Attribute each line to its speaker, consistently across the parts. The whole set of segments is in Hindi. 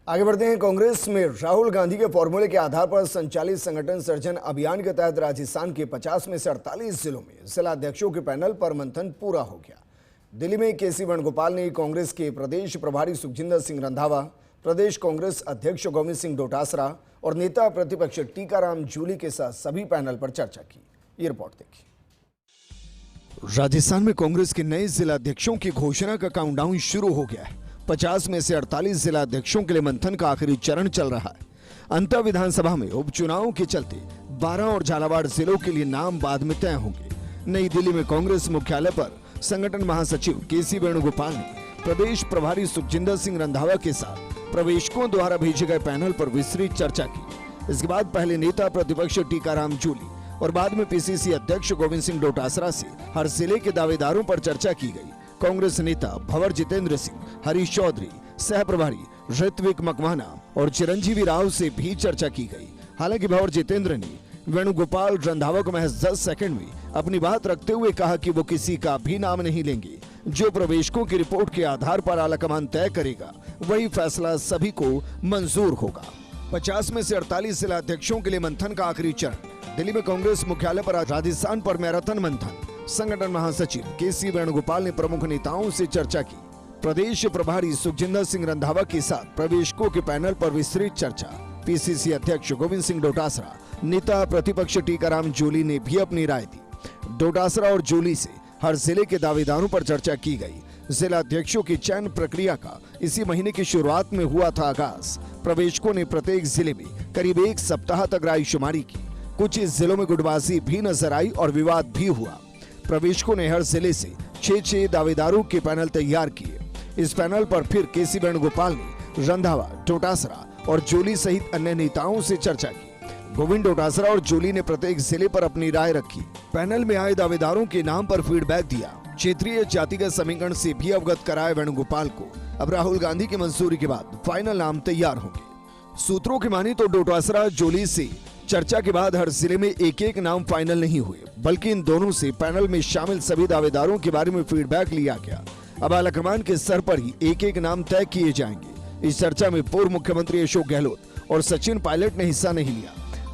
Speaker 1: आगे बढ़ते हैं। कांग्रेस में राहुल गांधी के फॉर्मूले के आधार पर संचालित संगठन सर्जन अभियान के तहत राजस्थान के 50 में से 48 जिलों में जिला अध्यक्षों के पैनल पर मंथन पूरा हो गया। दिल्ली में केसी वेणुगोपाल ने कांग्रेस के प्रदेश प्रभारी सुखजिंदर सिंह रंधावा, प्रदेश कांग्रेस अध्यक्ष गोविंद सिंह डोटासरा और नेता प्रतिपक्ष टीकाराम जूली के साथ सभी पैनल पर चर्चा की। ये रिपोर्ट देखिए। राजस्थान में कांग्रेस के नए जिला अध्यक्षों की घोषणा का काउंटडाउन शुरू हो गया है। 50 में से 48 जिला अध्यक्षों के लिए मंथन का आखिरी चरण चल रहा है। अंतर विधानसभा में उपचुनाव के चलते 12 और झालावाड़ जिलों के लिए नाम बाद में तय होंगे। नई दिल्ली में कांग्रेस मुख्यालय पर संगठन महासचिव केसी वेणुगोपाल ने प्रदेश प्रभारी सुखजिंदर सिंह रंधावा के साथ प्रवेशकों द्वारा भेजे गए पैनल पर विस्तृत चर्चा की। इसके बाद पहले नेता प्रतिपक्ष टीकाराम जूली और बाद में पीसीसी अध्यक्ष गोविंद सिंह डोटासरा से हर जिले के दावेदारों पर चर्चा की गई। कांग्रेस नेता भंवर जितेंद्र सिंह, हरीश चौधरी, सह प्रभारी ऋत्विक मकवाना और चिरंजीवी राव से भी चर्चा की गई। हालांकि भंवर जितेंद्र ने वेणुगोपाल रंधावा को महज 10 सेकंड में अपनी बात रखते हुए कहा कि वो किसी का भी नाम नहीं लेंगे। जो प्रवेशकों की रिपोर्ट के आधार पर आलाकमान तय करेगा वही फैसला सभी को मंजूर होगा। 50 में से 48 जिला अध्यक्षों के लिए मंथन का आखिरी चरण। दिल्ली में कांग्रेस मुख्यालय पर आज राजस्थान पर मैराथन मंथन। संगठन महासचिव केसी वेणुगोपाल ने प्रमुख नेताओं से चर्चा की। प्रदेश प्रभारी सुखजिंदर सिंह रंधावा के साथ प्रवेशकों के पैनल पर विस्तृत चर्चा। पीसीसी अध्यक्ष गोविंद सिंह डोटासरा, नेता प्रतिपक्ष टीकाराम जूली ने भी अपनी राय दी। डोटासरा और जूली से हर जिले के दावेदारों पर चर्चा की गई। जिला अध्यक्षों की चयन प्रक्रिया का इसी महीने की शुरुआत में हुआ था आगाज। प्रवेशकों ने प्रत्येक जिले में करीब 1 सप्ताह तक रायशुमारी की। कुछ इस जिलों में गुटबाजी भी नजर आई और विवाद भी हुआ। प्रवेशकों ने हर जिले से 6 दावेदारों के पैनल तैयार किए। इस पैनल पर फिर केसी वेणुगोपाल ने रंधावा, डोटासरा और जूली सहित अन्य नेताओं से चर्चा की। गोविंद डोटासरा और जूली ने प्रत्येक जिले पर अपनी राय रखी। पैनल में आए दावेदारों के नाम पर फीडबैक दिया। क्षेत्रीय जातिगत समीकरण से भी अवगत कराए वेणुगोपाल को। अब राहुल गांधी की मंजूरी के बाद फाइनल नाम तैयार होंगे। सूत्रों की मानी तो डोटासरा जूली से चर्चा के बाद हर जिले में एक नाम फाइनल नहीं हुए, बल्कि इन दोनों से पैनल में शामिल सभी दावेदारों के बारे में फीडबैक लिया गया। अब आलाकमान के स्तर पर ही एक नाम तय किए जाएंगे। इस चर्चा में पूर्व मुख्यमंत्री अशोक गहलोत और सचिन पायलट ने हिस्सा नहीं लिया।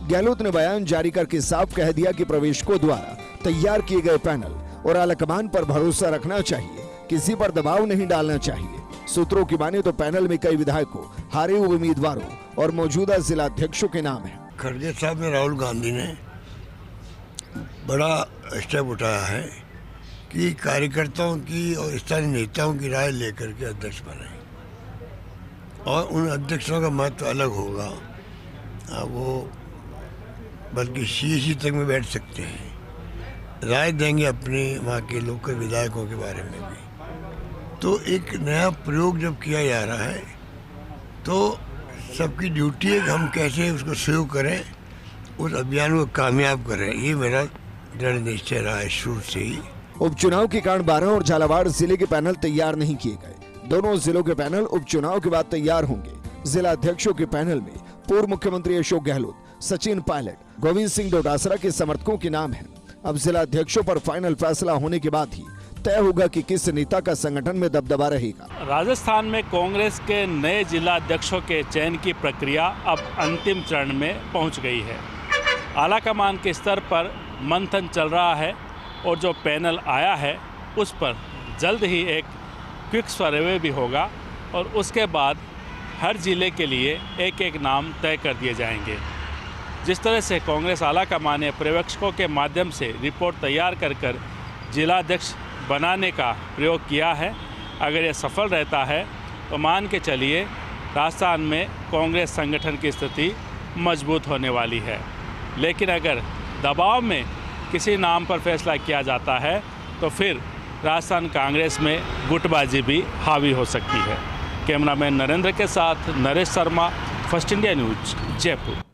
Speaker 1: गहलोत ने बयान जारी करके साफ कह दिया कि प्रवेशकों द्वारा तैयार किए गए पैनल और आलाकमान पर भरोसा रखना चाहिए, किसी पर दबाव नहीं डालना चाहिए। सूत्रों की माने तो पैनल में कई विधायकों, हारे हुए उम्मीदवारों और मौजूदा जिला अध्यक्षों के नाम है।
Speaker 2: खड़गे साहब में राहुल गांधी ने बड़ा स्टेप उठाया है कि कार्यकर्ताओं की और स्थानीय नेताओं की राय लेकर के अध्यक्ष बने और उन अध्यक्षों का महत्व अलग होगा। वो बल्कि सीएसी तक में बैठ सकते हैं, राय देंगे अपने वहाँ के लोकल विधायकों के बारे में भी। तो एक नया प्रयोग जब किया जा रहा है तो सबकी ड्यूटी है कि हम कैसे उसको शुरू करें, उस अभियान को कामयाब करें। ये मेरा दृढ़ निश्चय रहा है शुरू से ही।
Speaker 1: उपचुनाव के कारण 12 और झालावाड़ जिले के पैनल तैयार नहीं किए गए। दोनों जिलों के पैनल उपचुनाव के बाद तैयार होंगे। जिला अध्यक्षों के पैनल में पूर्व मुख्यमंत्री अशोक गहलोत, सचिन पायलट, गोविंद सिंह डोटासरा के समर्थकों के नाम है। अब जिला अध्यक्षों पर फाइनल फैसला होने के बाद ही तय होगा कि किस नेता का संगठन में दबदबा रहेगा।
Speaker 3: राजस्थान में कांग्रेस के नए जिला अध्यक्षों के चयन की प्रक्रिया अब अंतिम चरण में पहुंच गई है। आलाकमान के स्तर पर मंथन चल रहा है और जो पैनल आया है उस पर जल्द ही एक क्विक सर्वे भी होगा और उसके बाद हर जिले के लिए एक नाम तय कर दिए जाएंगे। जिस तरह से कांग्रेस आलाकमान ने पर्यवेक्षकों के माध्यम से रिपोर्ट तैयार कर जिलाध्यक्ष बनाने का प्रयोग किया है, अगर ये सफल रहता है तो मान के चलिए राजस्थान में कांग्रेस संगठन की स्थिति मजबूत होने वाली है। लेकिन अगर दबाव में किसी नाम पर फैसला किया जाता है तो फिर राजस्थान कांग्रेस में गुटबाजी भी हावी हो सकती है। कैमरामैन नरेंद्र के साथ Naresh Sharma, first India news, Jaipur.